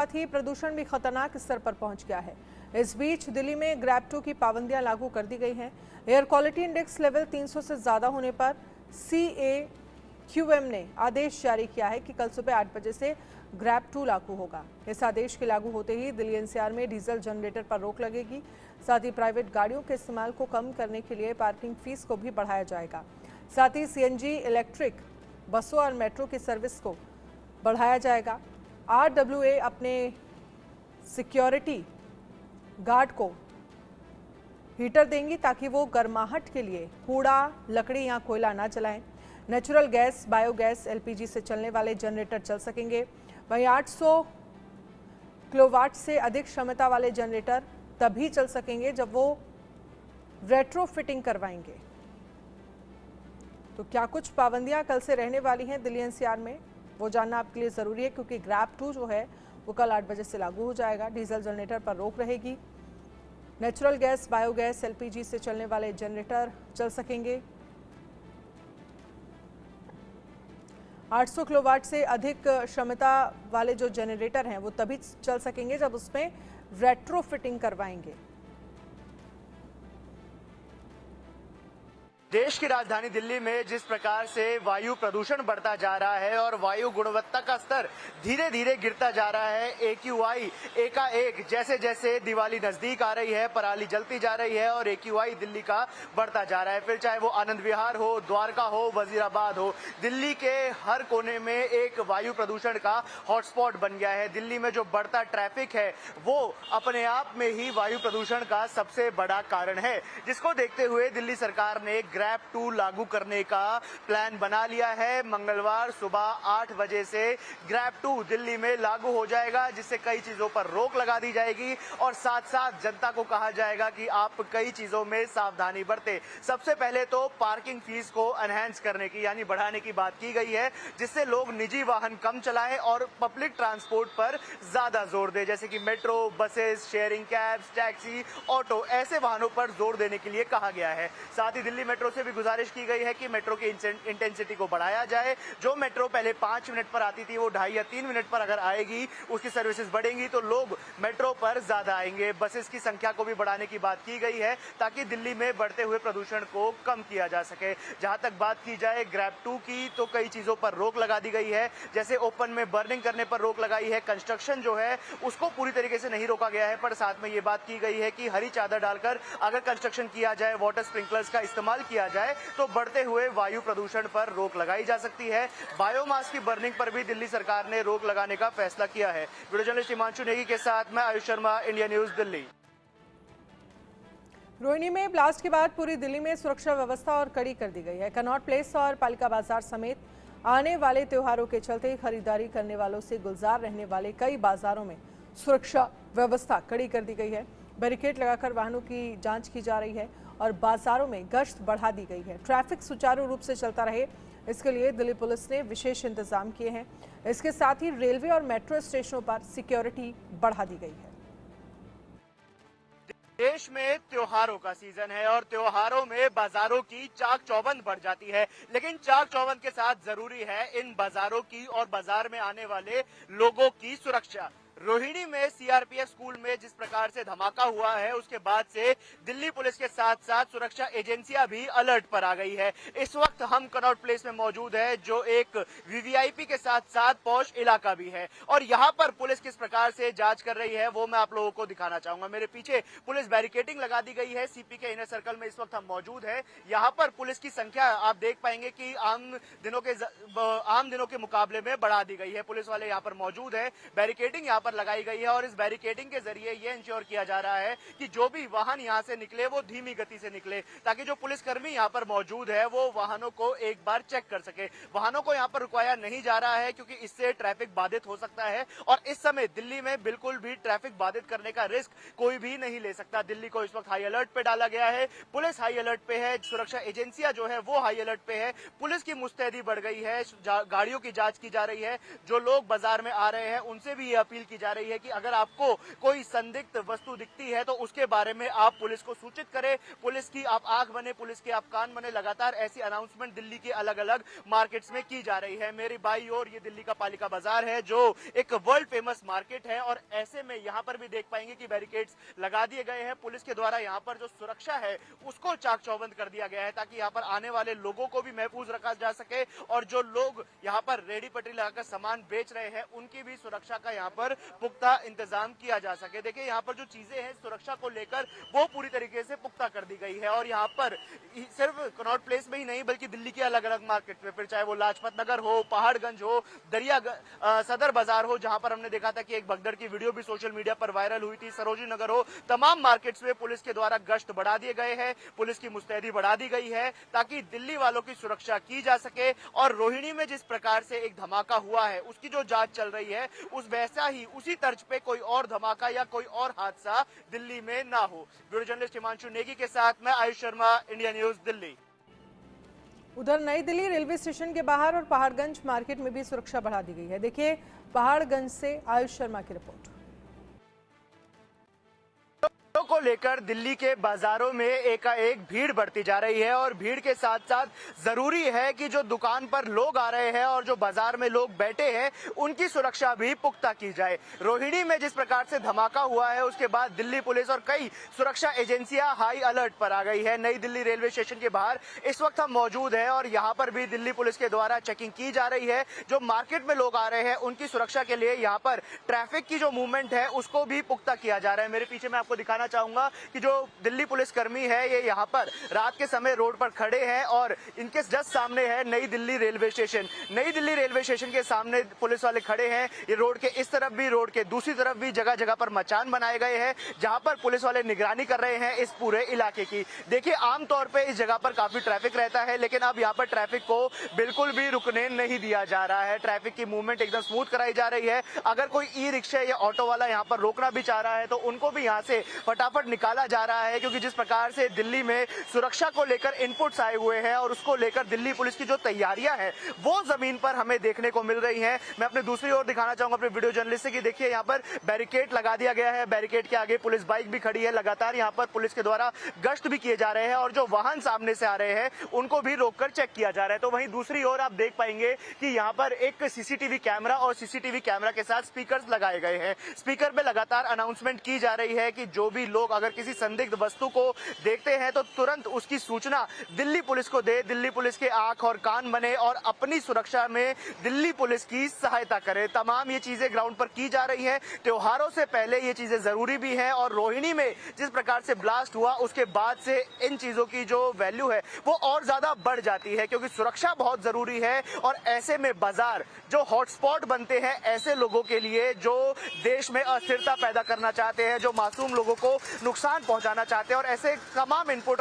साथ ही प्रदूषण भी खतरनाक स्तर पर पहुंच गया है। इस बीच दिल्ली में ग्रैब 2 की पाबंदियां लागू कर दी गई हैं। एयर क्वालिटी इंडेक्स लेवल 300 से ज्यादा होने पर CAQM ने आदेश जारी किया है कि कल सुबह 8 बजे से ग्रैब 2 लागू होगा। इस आदेश के लागू होते ही दिल्ली एनसीआर में डीजल जनरेटर पर रोक लगेगी। साथ ही प्राइवेट गाड़ियों के इस्तेमाल को कम करने के लिए पार्किंग फीस को भी बढ़ाया जाएगा। साथ ही CNG इलेक्ट्रिक बसों और मेट्रो की सर्विस को बढ़ाया जाएगा। RWA अपने सिक्योरिटी गार्ड को हीटर देंगी ताकि वो गर्माहट के लिए कूड़ा, लकड़ी या कोयला ना जलाएं। नेचुरल गैस, बायोगैस, LPG से चलने वाले जनरेटर चल सकेंगे। वहीं 800 किलोवाट से अधिक क्षमता वाले जनरेटर तभी चल सकेंगे जब वो रेट्रोफिटिंग करवाएंगे। तो क्या कुछ पाबंदियां कल से रहने वाली हैं दिल्ली एनसीआर में, वो जानना आपके लिए ज़रूरी है, क्योंकि ग्रैब 2 जो है वो कल 8 बजे से लागू हो जाएगा। डीजल जनरेटर पर रोक रहेगी। नेचुरल गैस, बायोगैस, LPG से चलने वाले जनरेटर चल सकेंगे। 800 किलोवाट से अधिक क्षमता वाले जो जनरेटर हैं वो तभी चल सकेंगे जब उसमें रेट्रोफिटिंग करवाएंगे। देश की राजधानी दिल्ली में जिस प्रकार से वायु प्रदूषण बढ़ता जा रहा है और वायु गुणवत्ता का स्तर धीरे धीरे गिरता जा रहा है, AQI एकाएक जैसे जैसे दिवाली नजदीक आ रही है, पराली जलती जा रही है और AQI दिल्ली का बढ़ता जा रहा है। फिर चाहे वो आनंद विहार हो, द्वारका हो, वजीराबाद हो, दिल्ली के हर कोने में एक वायु प्रदूषण का हॉटस्पॉट बन गया है। दिल्ली में जो बढ़ता ट्रैफिक है वो अपने आप में ही वायु प्रदूषण का सबसे बड़ा कारण है, जिसको देखते हुए दिल्ली सरकार ने ग्रैब 2 लागू करने का प्लान बना लिया है। मंगलवार सुबह 8 बजे से ग्रैब 2 दिल्ली में लागू हो जाएगा, जिससे कई चीजों पर रोक लगा दी जाएगी और साथ साथ जनता को कहा जाएगा कि आप कई चीजों में सावधानी बरतें। सबसे पहले तो पार्किंग फीस को एनहांस करने की यानी बढ़ाने की बात की गई है, जिससे लोग निजी वाहन कम चलाएं और पब्लिक ट्रांसपोर्ट पर ज्यादा जोर दें, जैसे कि metro, buses, sharing cabs, taxi, auto, ऐसे वाहनों पर जोर देने के लिए कहा गया है। साथ ही दिल्ली मेट्रो से भी गुजारिश की गई है कि मेट्रो की इंटेंसिटी को बढ़ाया जाए। जो मेट्रो पहले 5 मिनट पर आती थी वो 2.5 या 3 मिनट पर अगर आएगी, उसकी सर्विसेज बढ़ेंगी तो लोग मेट्रो पर ज्यादा आएंगे। बसेस की संख्या को भी बढ़ाने की बात की गई है ताकि दिल्ली में बढ़ते हुए प्रदूषण को कम किया जा सके। जहां तक बात की जाए ग्रैब 2 की, तो कई चीजों पर रोक लगा दी गई है, जैसे ओपन में बर्निंग करने पर रोक लगाई है। कंस्ट्रक्शन जो है उसको पूरी तरीके से नहीं रोका गया है, पर साथ में ये बात की गई है कि हरी चादर डालकर अगर कंस्ट्रक्शन किया जाए, वाटर स्प्रिंकलर्स का इस्तेमाल किया जाए तो बढ़ते हुए वायु प्रदूषण पर रोक लगाई जा सकती है। बायोमास की बर्निंग पर भी दिल्ली सरकार ने रोक लगाने का फैसला किया है। वीडियो जर्नलिस्ट हिमांशु नेगी के साथ मैं आयुष शर्मा, इंडिया न्यूज दिल्ली। रोहिणी में ब्लास्ट के बाद पूरी दिल्ली में सुरक्षा व्यवस्था और कड़ी कर दी गई है। कनॉट प्लेस और पालिका बाजार समेत आने वाले त्योहारों के चलते खरीदारी करने वालों से गुलजार रहने वाले कई बाजारों में सुरक्षा व्यवस्था कड़ी कर दी गई है। बैरिकेड लगाकर वाहनों की जांच की जा रही है और बाजारों में गश्त बढ़ा दी गई है। ट्रैफिक सुचारू रूप से चलता रहे, इसके लिए दिल्ली पुलिस ने विशेष इंतजाम किए हैं। इसके साथ ही रेलवे और मेट्रो स्टेशनों पर सिक्योरिटी बढ़ा दी गई है। देश में त्योहारों का सीजन है और त्योहारों में बाजारों की चाक चौबंद बढ़ जाती है, लेकिन चाक चौबंद के साथ जरूरी है इन बाजारों की और बाजार में आने वाले लोगों की सुरक्षा। रोहिणी में CRPF स्कूल में जिस प्रकार से धमाका हुआ है, उसके बाद से दिल्ली पुलिस के साथ साथ सुरक्षा एजेंसियां भी अलर्ट पर आ गई है। इस वक्त हम कनॉट प्लेस में मौजूद है, जो एक VVIP के साथ साथ पॉश इलाका भी है, और यहाँ पर पुलिस किस प्रकार से जांच कर रही है वो मैं आप लोगों को दिखाना चाहूंगा। मेरे पीछे पुलिस बैरिकेडिंग लगा दी गई है। CP के इनर सर्कल में इस वक्त हम मौजूद है। यहाँ पर पुलिस की संख्या आप देख पाएंगे कि आम दिनों के मुकाबले में बढ़ा दी गई है। पुलिस वाले यहाँ पर मौजूद है, बैरिकेडिंग यहाँ लगाई गई है और इस बैरिकेडिंग के जरिए यह इंश्योर किया जा रहा है कि जो भी वाहन यहां से निकले वो धीमी गति से निकले, ताकि जो पुलिसकर्मी यहां पर मौजूद है वो वाहनों को एक बार चेक कर सके। वाहनों को यहां पर रुकवाया नहीं जा रहा है क्योंकि इससे ट्रैफिक बाधित हो सकता है और इस समय दिल्ली में बिल्कुल भी ट्रैफिक बाधित करने का रिस्क कोई भी नहीं ले सकता। दिल्ली को इस वक्त हाई अलर्ट पे डाला गया है। पुलिस हाई अलर्ट पे है, सुरक्षा एजेंसियां जो है वो हाई अलर्ट पे है। पुलिस की मुस्तैदी बढ़ गई है, गाड़ियों की जांच की जा रही है। जो लोग बाजार में आ रहे हैं उनसे भी ये अपील की जा रही है कि अगर आपको कोई संदिग्ध वस्तु दिखती है तो उसके बारे में आप पुलिस को सूचित करें। पुलिस की आप आंख बने, पुलिस के आप कान बने। लगातार ऐसी अनाउंसमेंट दिल्ली के अलग अलग मार्केट्स में की जा रही है। मेरी बाई ओर ये दिल्ली का पालिका बाजार है जो एक वर्ल्ड फेमस मार्केट है और ऐसे में यहाँ पर भी देख पाएंगे कि बैरिकेड्स लगा दिए गए हैं। पुलिस के द्वारा यहाँ पर जो सुरक्षा है उसको चाक चौबंद कर दिया गया है ताकि यहाँ पर आने वाले लोगों को भी महफूज रखा जा सके और जो लोग यहाँ पर रेडी पटरी लगाकर सामान बेच रहे हैं उनकी भी सुरक्षा का यहाँ पर पुख्ता इंतजाम किया जा सके। देखिए यहाँ पर जो चीजें हैं सुरक्षा को लेकर वो पूरी तरीके से पुख्ता कर दी गई है और यहाँ पर सिर्फ कनॉट प्लेस में ही नहीं बल्कि दिल्ली के अलग अलग मार्केट में, फिर चाहे वो लाजपत नगर हो, पहाड़गंज हो, सदर बाजार हो, जहां पर हमने देखा था कि एक भगदड़ की वीडियो भी सोशल मीडिया पर वायरल हुई थी, सरोजिनी नगर हो, तमाम मार्केट्स में पुलिस के द्वारा गश्त बढ़ा दिए गए हैं, पुलिस की मुस्तैदी बढ़ा दी गई है ताकि दिल्ली वालों की सुरक्षा की जा सके। और रोहिणी में जिस प्रकार से एक धमाका हुआ है उसकी जो जांच चल रही है वैसा ही उसी तर्ज पे कोई और धमाका या कोई और हादसा दिल्ली में ना हो। ब्यूरो जर्नलिस्ट हिमांशु नेगी के साथ मैं आयुष शर्मा, इंडिया न्यूज दिल्ली। उधर नई दिल्ली रेलवे स्टेशन के बाहर और पहाड़गंज मार्केट में भी सुरक्षा बढ़ा दी गई है। देखिए पहाड़गंज से आयुष शर्मा की रिपोर्ट। को लेकर दिल्ली के बाजारों में एकाएक भीड़ बढ़ती जा रही है और भीड़ के साथ साथ जरूरी है कि जो दुकान पर लोग आ रहे हैं और जो बाजार में लोग बैठे हैं उनकी सुरक्षा भी पुख्ता की जाए। रोहिणी में जिस प्रकार से धमाका हुआ है उसके बाद दिल्ली पुलिस और कई सुरक्षा एजेंसियां हाई अलर्ट पर आ गई है। नई दिल्ली रेलवे स्टेशन के बाहर इस वक्त हम मौजूद हैं और यहाँ पर भी दिल्ली पुलिस के द्वारा चेकिंग की जा रही है। जो मार्केट में लोग आ रहे हैं उनकी सुरक्षा के लिए यहाँ पर ट्रैफिक की जो मूवमेंट है उसको भी पुख्ता किया जा रहा है। मेरे पीछे मैं आपको दिखाना चाहूंगा कि जो दिल्ली पुलिस कर्मी है ये यहाँ पर रात के समय रोड पर खड़े हैं और इनके जस्ट सामने है नई दिल्ली रेलवे स्टेशन। नई दिल्ली रेलवे स्टेशन के सामने पुलिस वाले खड़े हैं। ये रोड के इस तरफ भी, रोड के दूसरी तरफ भी जगह जगह पर मचान बनाए गए हैं जहां पर पुलिस वाले निगरानी कर रहे हैं इस पूरे इलाके की। देखिए आमतौर पर इस जगह पर काफी ट्रैफिक रहता है लेकिन अब यहाँ पर ट्रैफिक को बिल्कुल भी रुकने नहीं दिया जा रहा है। ट्रैफिक की मूवमेंट एकदम स्मूथ कराई जा रही है। अगर कोई ई रिक्शा या ऑटो वाला यहाँ पर रोकना भी चाह रहा है तो उनको भी यहाँ से फटाफट निकाला जा रहा है क्योंकि जिस प्रकार से दिल्ली में सुरक्षा को लेकर इनपुट्स आए हुए हैं और उसको लेकर दिल्ली पुलिस की जो तैयारियां हैं वो जमीन पर हमें देखने को मिल रही हैं। मैं अपने दूसरी ओर दिखाना चाहूंगा अपने वीडियो जर्नलिस्ट से कि देखिए यहाँ पर बैरिकेड लगा दिया गया है। बैरिकेड के आगे पुलिस बाइक भी खड़ी है। लगातार यहाँ पर पुलिस के द्वारा गश्त भी किए जा रहे हैं और जो वाहन सामने से आ रहे हैं उनको भी रोककर चेक किया जा रहा है। तो वहीं दूसरी ओर आप देख पाएंगे कि यहाँ पर एक सीसीटीवी कैमरा और सीसीटीवी कैमरा के साथ स्पीकर लगाए गए हैं। स्पीकर पे लगातार अनाउंसमेंट की जा रही है कि जो भी लोग अगर किसी संदिग्ध वस्तु को देखते हैं तो तुरंत उसकी सूचना दिल्ली पुलिस को दे। दिल्ली पुलिस के आंख और कान बने और अपनी सुरक्षा में दिल्ली पुलिस की सहायता करे। तमाम ये चीजें ग्राउंड पर की जा रही हैं। त्योहारों से पहले ये चीजें जरूरी भी हैं और रोहिणी में जिस प्रकार से ब्लास्ट हुआ उसके बाद से इन चीजों की जो वैल्यू है वो और ज्यादा बढ़ जाती है क्योंकि सुरक्षा बहुत जरूरी है। और ऐसे में बाजार जो हॉटस्पॉट बनते हैं ऐसे लोगों के लिए जो देश में अस्थिरता पैदा करना चाहते हैं, जो मासूम लोगों को नुकसान पहुंचाना चाहते हैं और ऐसे तमाम इनपुट